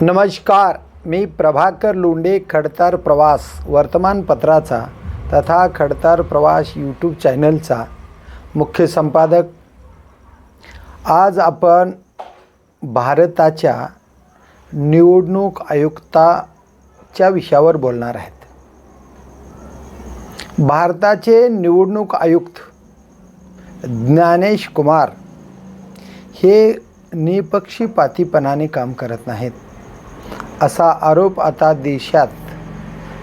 नमस्कार, मी प्रभाकर लोंढे, खडतर प्रवास वर्तमानपत्राचा तथा खडतर प्रवास यूट्यूब चॅनलचा मुख्य संपादक। आज आपण भारताच्या निवडणूक आयुक्ताच्या विषयावर बोलणार आहेत। भारताचे निवडणूक आयुक्त ज्ञानेश कुमार हे निपक्षपातीपणाने काम करत नाहीत, असा आरोप आता देशात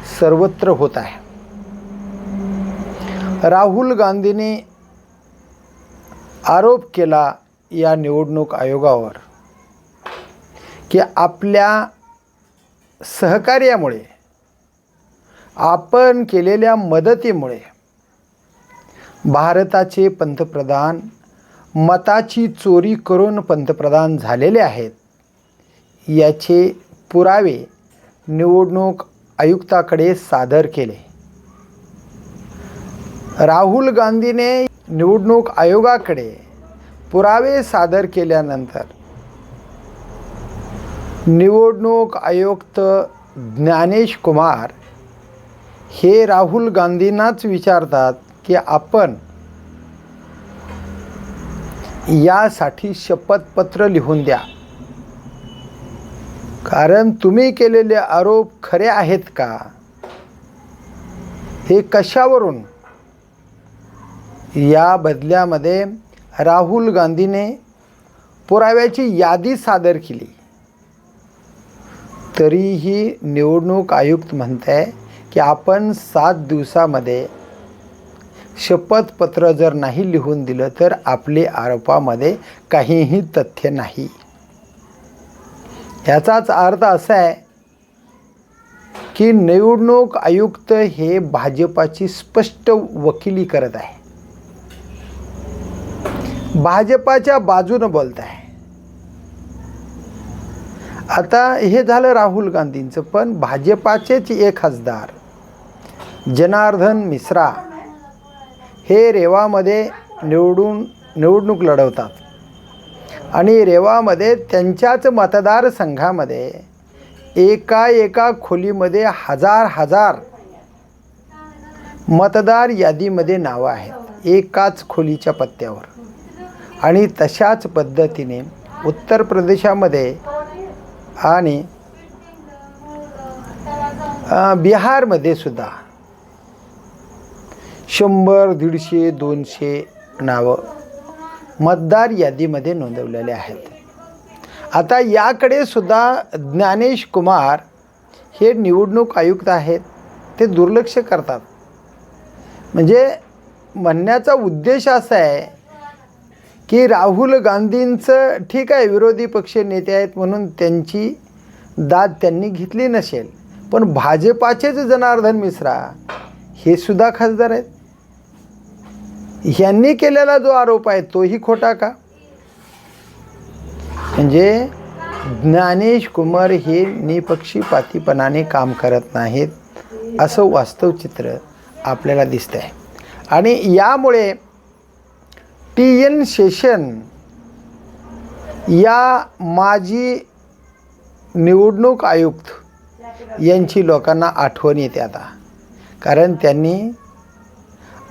सर्वत्र होत आहे। राहुल गांधींनी आरोप केला या निवडणूक आयोगावर की आपल्या सहकार्यामुळे, आपण केलेल्या मदतीमुळे भारताचे पंतप्रधान मताची चोरी करून पंतप्रधान झालेले आहेत, याचे पुरावे निवडणूक आयुक्ताकडे सादर केले। राहुल गांधीने निवडणूक आयोगाकडे पुरावे सादर केल्यानंतर निवडणूक आयुक्त ज्ञानेश कुमार हे राहुल गांधींनाच विचारतात की आपण यासाठी शपथपत्र लिहून द्या, कारण तुम्ही केलेले आरोप खरे आहेत का, हे कशावरून। या बदल्यामध्ये राहुल गांधीने पुराव्याची यादी सादर केली, तरीही निवडणूक आयुक्त म्हणत आहे की आपण 7 दिवसामध्ये शपथपत्र जर नाही लिहून दिलं तर आपले आरोपामध्ये काहीही तथ्य नाही। याचाच अर्थ असा आहे की निवडणूक आयुक्त हे भाजपाची स्पष्ट वकिली करत आहे, भाजपाच्या बाजूने बोलत आहे। आता हे झालं राहुल गांधींचं, पण भाजपाचेच एक खासदार जनार्दन मिश्रा हे रेवामध्ये निवडणूक लढवतात आणि रेवामध्ये त्यांच्याच मतदारसंघामध्ये एका खोलीमध्ये हजार मतदार यादीमध्ये नावं आहेत, एकाच खोलीच्या पत्त्यावर। आणि तशाच पद्धतीने उत्तर प्रदेशामध्ये आणि बिहारमध्ये सुद्धा 100, 150, 200 नावं मतदार यादीमध्ये नोंदवलेले आहेत। आता याकडे सुद्धा ज्ञानेश कुमार हे निवडणूक आयुक्त आहेत, ते दुर्लक्ष करतात। म्हणजे म्हणण्याचा उद्देश असा आहे की राहुल गांधींचं ठीक आहे, विरोधी पक्ष नेते आहेत म्हणून त्यांची दाद त्यांनी घेतली नसेल, पण भाजपाचेच जनार्दन मिश्रा हे सुद्धा खासदार आहेत, यांनी केलेला जो आरोप आहे तोही खोटा का। म्हणजे ज्ञानेश कुमार हे निपक्षपातीपणाने काम करत नाहीत, असं वास्तव चित्र आपल्याला दिसतं आहे। आणि यामुळे TN शेषन या माजी निवडणूक आयुक्त यांची लोकांना आठवण येते आता, कारण त्यांनी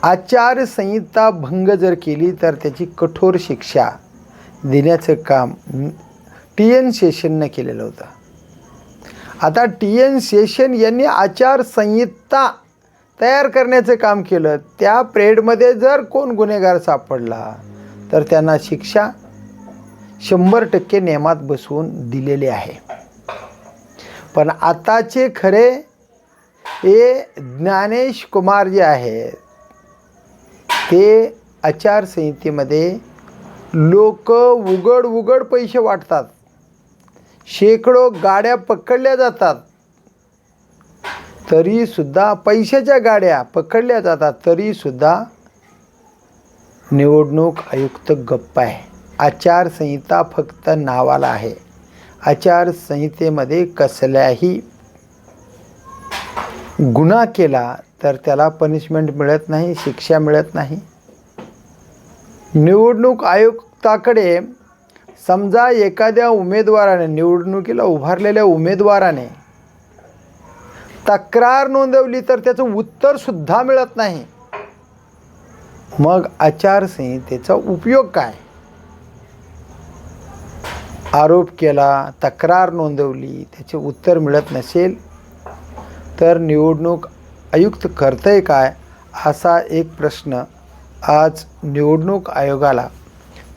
आचारसंहिता भंग जर केली तर त्याची कठोर शिक्षा देण्याचं काम TN शेषनने केलेलं होतं। आता TN शेषन यांनी आचारसंहिता तयार करण्याचं काम केलं, त्या पिरियडमध्ये जर कोण गुन्हेगार सापडला तर त्यांना शिक्षा 100% नियमात बसवून दिलेली आहे। पण आताचे खरे हे ज्ञानेश कुमार जे आहेत ते आचारसंहितेमध्ये लोक उघड पैसे वाटतात, शेकडो गाड्या पकडल्या जातात, तरीसुद्धा पैशाच्या गाड्या पकडल्या जातात, तरीसुद्धा निवडणूक आयुक्त गप्प आहे। आचारसंहिता फक्त नावाला आहे, आचारसंहितेमध्ये कसल्याही गुन्हा केला तर त्याला पनिशमेंट मिळत नाही, शिक्षा मिळत नाही। निवडणूक आयुक्ताकडे समजा एखाद्या उमेदवाराने, निवडणुकीला उभारलेल्या उमेदवाराने तक्रार नोंदवली तर त्याचं उत्तरसुद्धा मिळत नाही, मग आचारसंहितेचा उपयोग काय? आरोप केला, तक्रार नोंदवली, त्याचे उत्तर मिळत नसेल तर निवडणूक आयुक्त करतंय काय, असा एक प्रश्न आज निवडणूक आयोगाला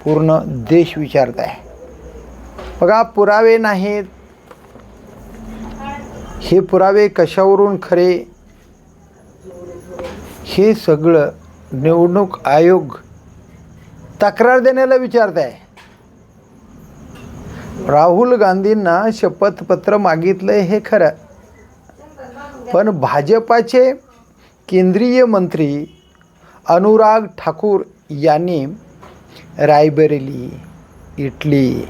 पूर्ण देश विचारत आहे. बघा, पुरावे नाहीत, हे पुरावे कशावरून खरे, हे सगळं निवडणूक आयोग तक्रार देण्याला विचारत आहे. राहुल गांधींना शपथपत्र मागितलंय हे खरं, पण भाजपाचे केंद्रीय मंत्री अनुराग ठाकूर यांनी रायबरेली, इटली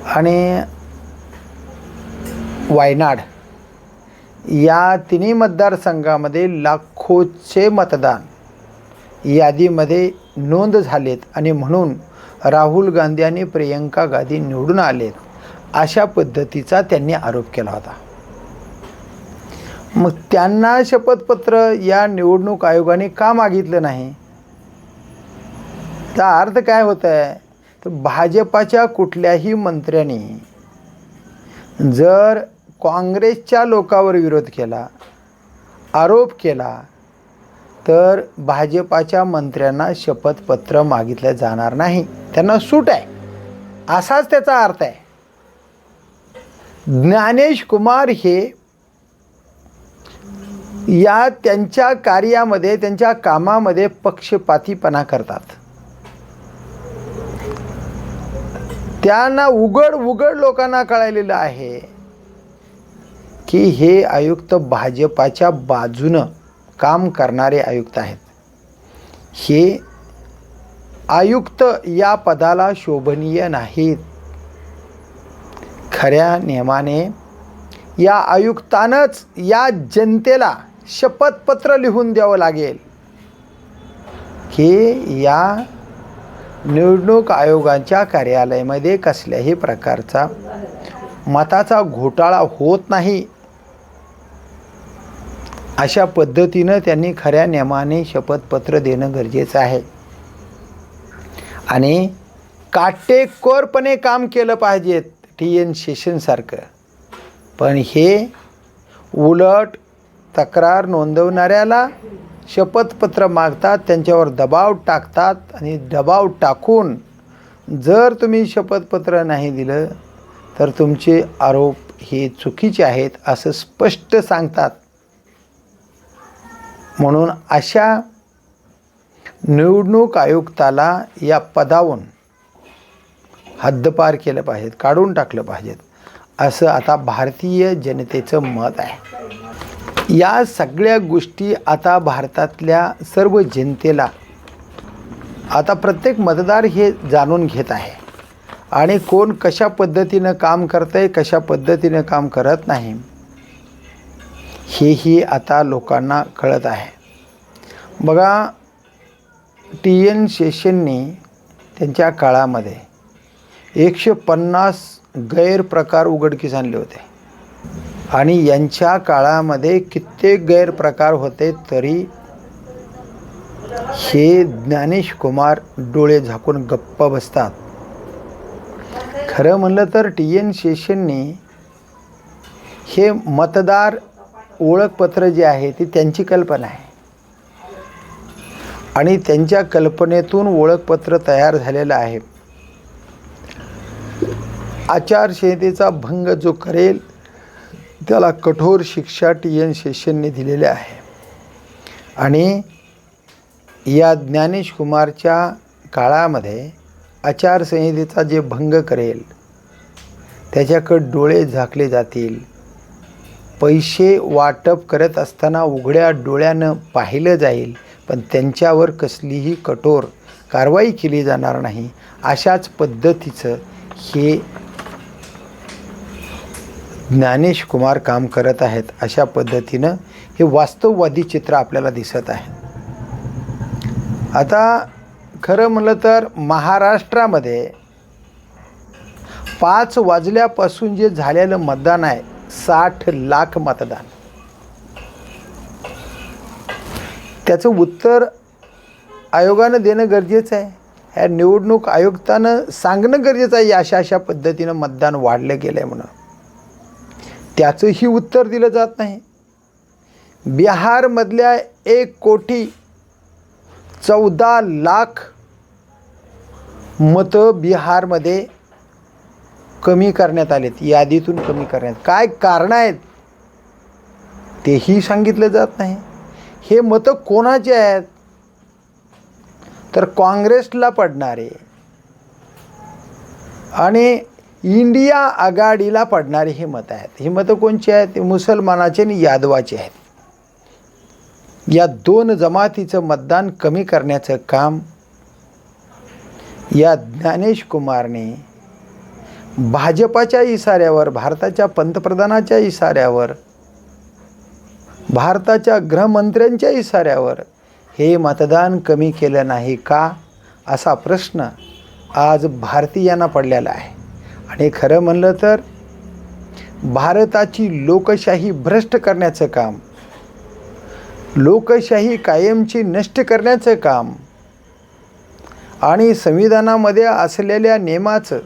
आणि वायनाड या तिन्ही मतदारसंघामध्ये लाखोचे मतदान यादीमध्ये नोंद झालेत आणि म्हणून राहुल गांधी आणि प्रियंका गांधी निवडून आलेत, अशा पद्धतीचा त्यांनी आरोप केला होता. मग त्यांना शपथपत्र या निवडणूक आयोगाने का मागितलं नाही? त्याचा अर्थ काय होत आहे तर भाजपाच्या कुठल्याही मंत्र्यांनी जर काँग्रेसच्या लोकांवर विरोध केला, आरोप केला, तर भाजपाच्या मंत्र्यांना शपथपत्र मागितलं जाणार नाही, त्यांना सूट आहे, असाच त्याचा अर्थ आहे. ज्ञानेश कुमार हे या त्यांच्या कार्यामध्ये, त्यांच्या कामामध्ये पक्षपातीपणा करतात. त्यांना उघड लोकांना कळलेलं आहे की हे आयुक्त भाजपाच्या बाजूनं काम करणारे आयुक्त आहेत. हे आयुक्त या पदाला शोभनीय नाहीत. खऱ्या नियमाने या आयुक्तानंच या जनतेला शपथपत्र लिहून द्यावं लागेल की या निवडणूक आयोगाच्या कार्यालयामध्ये कसल्याही प्रकारचा मताचा घोटाळा होत नाही, अशा पद्धतीनं त्यांनी खऱ्या नियमाने शपथपत्र देणं गरजेचं आहे. आणि काटेकोरपणे काम केलं पाहिजे TN शेषनसारखं. पण हे उलट तक्रार नोंदवणाऱ्याला शपथपत्र मागतात, त्यांच्यावर दबाव टाकतात आणि दबाव टाकून जर तुम्ही शपथपत्र नाही दिलं तर तुमचे आरोप हे चुकीचे आहेत असं स्पष्ट सांगतात. म्हणून अशा निवडणूक आयुक्ताला या पदावरून हद्दपार केलं पाहिजे, काढून टाकलं पाहिजेत, असं आता भारतीय जनतेचं मत आहे. या सगळ्या गोष्टी आता भारतातल्या सर्व जनतेला, आता प्रत्येक मतदार हे जाणून घेत आहे आणि कोण कशा पद्धतीनं काम करतंय, कशा पद्धतीनं काम करत नाही, हेही आता लोकांना कळत आहे. बघा, TN शेषननी त्यांच्या काळामध्ये 150 गैरप्रकार उघडकीस आणले होते आणि यांच्या काळामध्ये कित्येक गैरप्रकार होते, तरी हे ज्ञानेश कुमार डोळे झाकून गप्प बसतात. खरं म्हणलं तर TN शेषननी हे मतदार ओळखपत्र जे आहे ती त्यांची कल्पना आहे आणि त्यांच्या कल्पनेतून ओळखपत्र तयार झालेलं आहे. आचारसंहितेचा भंग जो करेल त्याला कठोर शिक्षा TN शेषनने दिलेली आहे. आणि या ज्ञानेश कुमारच्या काळामध्ये आचारसंहितेचा जे भंग करेल त्याच्याकडे डोळे झाकले जातील. पैसे वाटप करत असताना उघड्या डोळ्यानं पाहिलं जाईल, पण त्यांच्यावर कसलीही कठोर कारवाई केली जाणार नाही. अशाच पद्धतीचं हे ज्ञानेश कुमार काम करत आहेत. अशा पद्धतीनं हे वास्तववादी चित्र आपल्याला दिसत आहे. आता खरं म्हणलं तर महाराष्ट्रामध्ये 5 वाजल्यापासून जे झालेलं मतदान आहे 60 लाख मतदान, त्याचं उत्तर आयोगानं देणं गरजेचं आहे. ह्या निवडणूक आयुक्तानं सांगणं गरजेचं आहे अशा अशा पद्धतीनं मतदान वाढलं गेलं आहे म्हणून. त्याचंही उत्तर दिलं जात नाही. बिहारमधल्या 1,14,00,000 मतं बिहारमध्ये कमी करण्यात आलेत, यादीतून कमी करण्यात. काय कारणं आहेत तेही सांगितलं जात नाही. हे मतं कोणाचे आहेत तर काँग्रेसला पडणारे आणि इंडिया आघाडीला पडणारे हे मतं आहेत. ही मतं कोणची आहेत? मुसलमानाचे आणि यादवाचे आहेत. या 2 जमातीचं मतदान कमी करण्याचं काम या ज्ञानेश कुमारने भाजपाच्या इशाऱ्यावर, भारताच्या पंतप्रधानाच्या इशाऱ्यावर, भारताच्या गृहमंत्र्यांच्या इशाऱ्यावर हे मतदान कमी केलं नाही का असा प्रश्न आज भारतीयांना पडलेला आहे. आणि खरं म्हणलं तर भारताची लोकशाही भ्रष्ट करण्याचं काम, लोकशाही कायमची नष्ट करण्याचं काम आणि संविधानामध्ये असलेल्या नियमाचं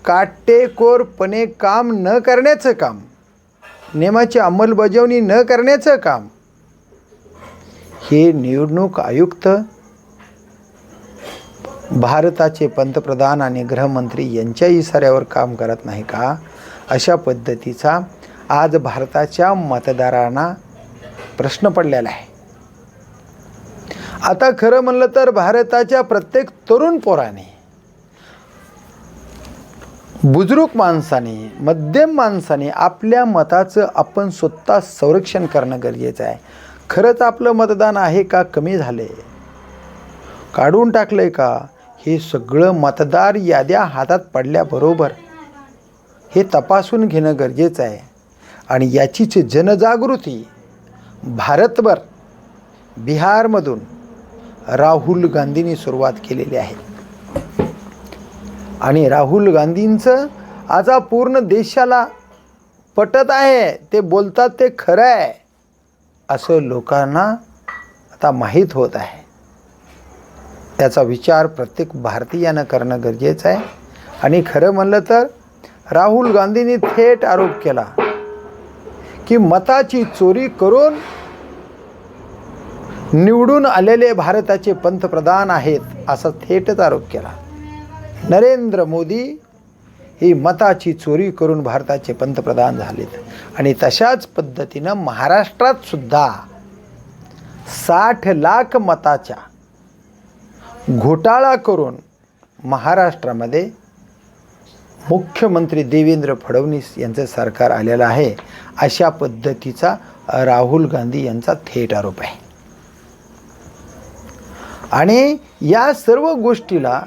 काटेकोरपणे काम न करण्याचं काम, नियमाची अंमलबजावणी न करण्याचं काम हे निवडणूक आयुक्त, भारताचे पंतप्रधान आणि गृहमंत्री यांच्या इशाऱ्यावर काम करत नाही का? अशा पद्धतीचा आज भारताच्या मतदारांना प्रश्न पडलेला आहे. आता खरं म्हणलं तर भारताच्या प्रत्येक तरुण पोराने, बुजुर्ग माणसाने, मध्यम माणसाने आपल्या मताचं आपण स्वतः संरक्षण करणं गरजेचं आहे. खरंच आपलं मतदान आहे का कमी झाले, काढून टाकलंय का, हे सगळं मतदार याद्या हातात पडल्याबरोबर हे तपासून घेणं गरजेचं आहे. आणि याचीच जनजागृती भारतभर बिहारमधून राहुल गांधींनी सुरुवात केलेली आहे. आणि राहुल गांधींचं आज पूर्ण देशाला पटत आहे, ते बोलतात ते खरं आहे असं लोकांना आता माहीत होत आहे. त्याचा विचार प्रत्येक भारतीयानं करणं गरजेचं आहे. आणि खरं म्हणलं तर राहुल गांधींनी थेट आरोप केला की मताची चोरी करून निवडून आलेले भारताचे पंतप्रधान आहेत असा थेटच आरोप केला. नरेंद्र मोदी ही मताची चोरी करून भारताचे पंतप्रधान झालेत. आणि तशाच पद्धतीनं महाराष्ट्रात सुद्धा 60 लाख मताचा घोटाळा करून महाराष्ट्रामध्ये मुख्यमंत्री देवेंद्र फडणवीस यांचं सरकार आलेलं आहे. अशा पद्धतीचा राहुल गांधी यांचा थेट आरोप आहे. आणि या सर्व गोष्टीला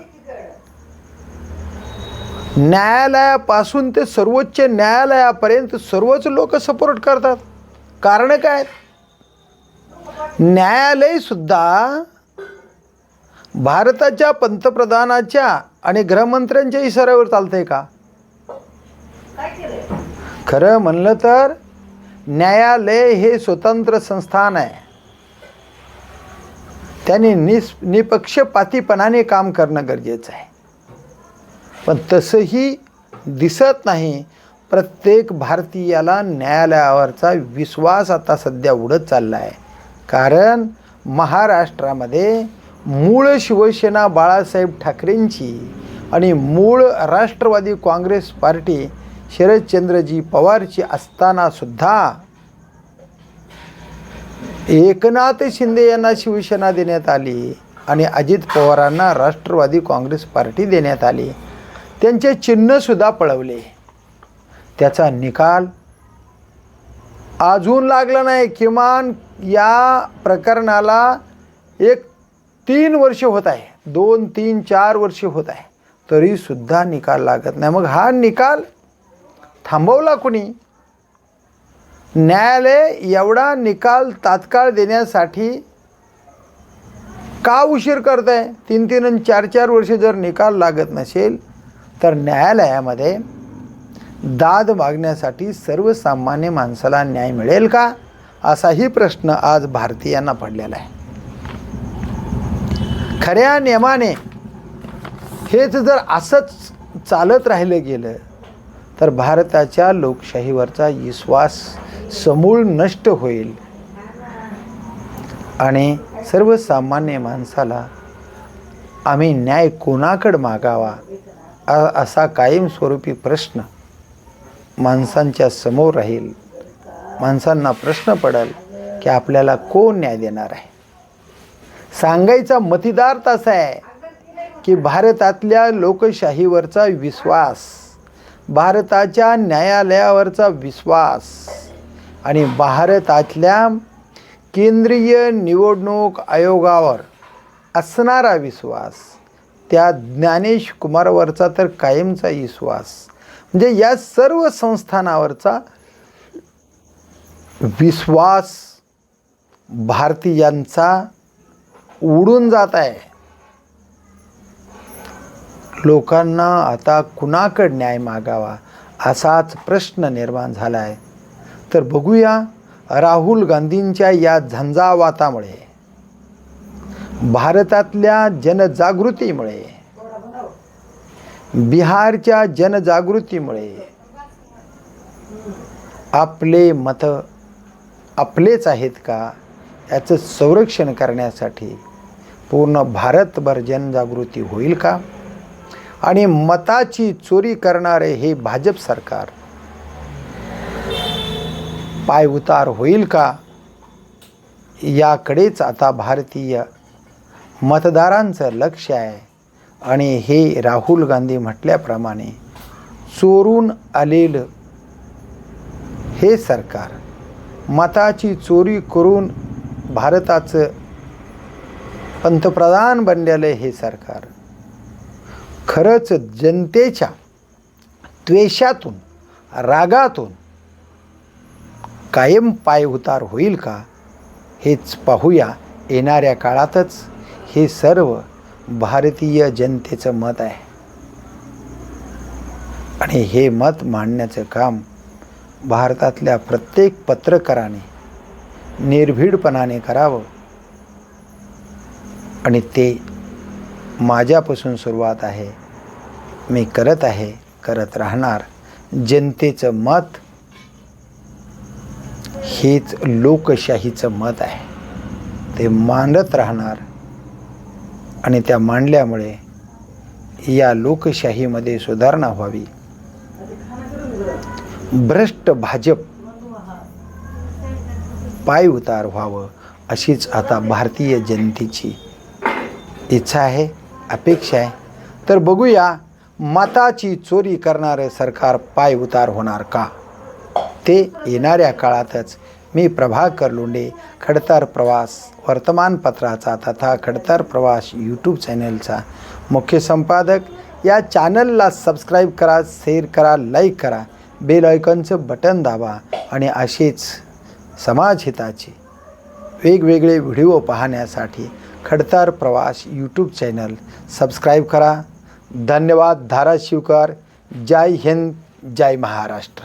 न्यायालयापासून ते सर्वोच्च न्यायालयापर्यंत सर्वच लोक सपोर्ट करतात. कारण काय? न्यायालय सुद्धा भारताच्या पंतप्रधानाच्या आणि गृहमंत्र्यांच्या इशाऱ्यावर चालतंय का? खरं म्हणलं तर न्यायालय हे स्वतंत्र संस्थान आहे. त्याने निपक्षपातीपणाने काम करणं गरजेचं आहे. पण तसंही दिसत नाही. प्रत्येक भारतीयाला न्यायालयावरचा विश्वास आता सध्या उडत चालला आहे. कारण महाराष्ट्रामध्ये मूळ शिवसेना बाळासाहेब ठाकरेंची आणि मूळ राष्ट्रवादी काँग्रेस पार्टी शरदचंद्रजी पवारची असतानासुद्धा एकनाथ शिंदे यांना शिवसेना देण्यात आली आणि अजित पवारांना राष्ट्रवादी काँग्रेस पार्टी देण्यात आली. त्यांचे चिन्हसुद्धा पळवले. त्याचा निकाल अजून लागला नाही. किमान या प्रकरणाला 3 वर्ष होत आहे, 2, 3, 4 वर्ष होत आहे, तरीसुद्धा निकाल लागत नाही. मग हा निकाल थांबवला कोणी? न्यायालय एवढा निकाल तात्काळ देण्यासाठी का उशीर करत आहे? 3-3 आणि 4-4 वर्ष जर निकाल लागत नसेल तर न्यायालयामध्ये दाद मागण्यासाठी सर्वसामान्य माणसाला न्याय मिळेल का, असाही प्रश्न आज भारतीयांना पडलेला आहे. खऱ्या नियमाने हेच जर असंच चालत राहिलं गेलं तर भारताच्या लोकशाहीवरचा विश्वास समूळ नष्ट होईल आणि सर्वसामान्य माणसाला आम्ही न्याय कोणाकडे मागावा असा कायमस्वरूपी प्रश्न माणसांच्या समोर राहील. माणसांना प्रश्न पडेल की आपल्याला कोण न्याय देणार आहे. सांगायचा मतदार असा आहे की भारतातल्या लोकशाहीवरचा विश्वास, भारताच्या न्यायालयावरचा विश्वास आणि भारतातल्या केंद्रीय निवडणूक आयोगावर असणारा विश्वास, त्या ज्ञानेश कुमारवरचा तर कायमचा विश्वास, म्हणजे या सर्व संस्थानावरचा विश्वास भारतीयांचा उडून जात आहे. लोकांना आता कुणाकडे न्याय मागावा असाच प्रश्न निर्माण झाला आहे. तर बघूया, राहुल गांधींच्या या झंझावातामुळे, भारतातल्या जनजागृतीमुळे, बिहारच्या जनजागृतीमुळे आपले मत आपलेच आहेत का याचं संरक्षण करण्यासाठी पूर्ण भारतभर जनजागृती होईल का, आणि मताची चोरी करणारे हे भाजप सरकार पायउतार होईल का, याकडेच आता भारतीय मतदारांचं लक्ष आहे. आणि हे राहुल गांधी म्हटल्याप्रमाणे चोरून आलेलं हे सरकार, मताची चोरी करून भारताचं पंतप्रधान बनलेलं हे सरकार खरंच जनतेच्या द्वेषातून, रागातून कायम पायउतार होईल का, हेच पाहूया. येणाऱ्या काळातच हे सर्व भारतीय जनतेचं मत आहे आणि हे मत मांडण्याचं काम भारतातल्या प्रत्येक पत्रकाराने निर्भीडपणाने करावं. आणि ते माझ्यापासून सुरुवात आहे. मी करत आहे, करत राहणार. जनतेचं मत हेच लोकशाहीचं मत आहे, ते मांडत राहणार. आणि त्या मांडल्यामुळे या लोकशाहीमध्ये सुधारणा व्हावी. भ्रष्ट भाजप पायउतार व्हावं अशीच आता भारतीय जनतेची इच्छा आहे, अपेक्षा आहे. तर बघूया, मताची चोरी करणारे सरकार पायउतार होणार का, ते येणाऱ्या काळातच. मी प्रभाकर लोंढे, खडतर प्रवास वर्तमानपत्राचा तथा खडतर प्रवास यूट्यूब चॅनलचा मुख्य संपादक. या चॅनलला सबस्क्राईब करा, शेअर करा, लाईक करा, बेल आयकॉनचं बटन दाबा आणि असेच समाजहिताचे वेगवेगळे व्हिडिओ पाहण्यासाठी खडतर प्रवास यूट्यूब चॅनल सबस्क्राईब करा. धन्यवाद. धाराशिवकर. जय हिंद, जय महाराष्ट्र.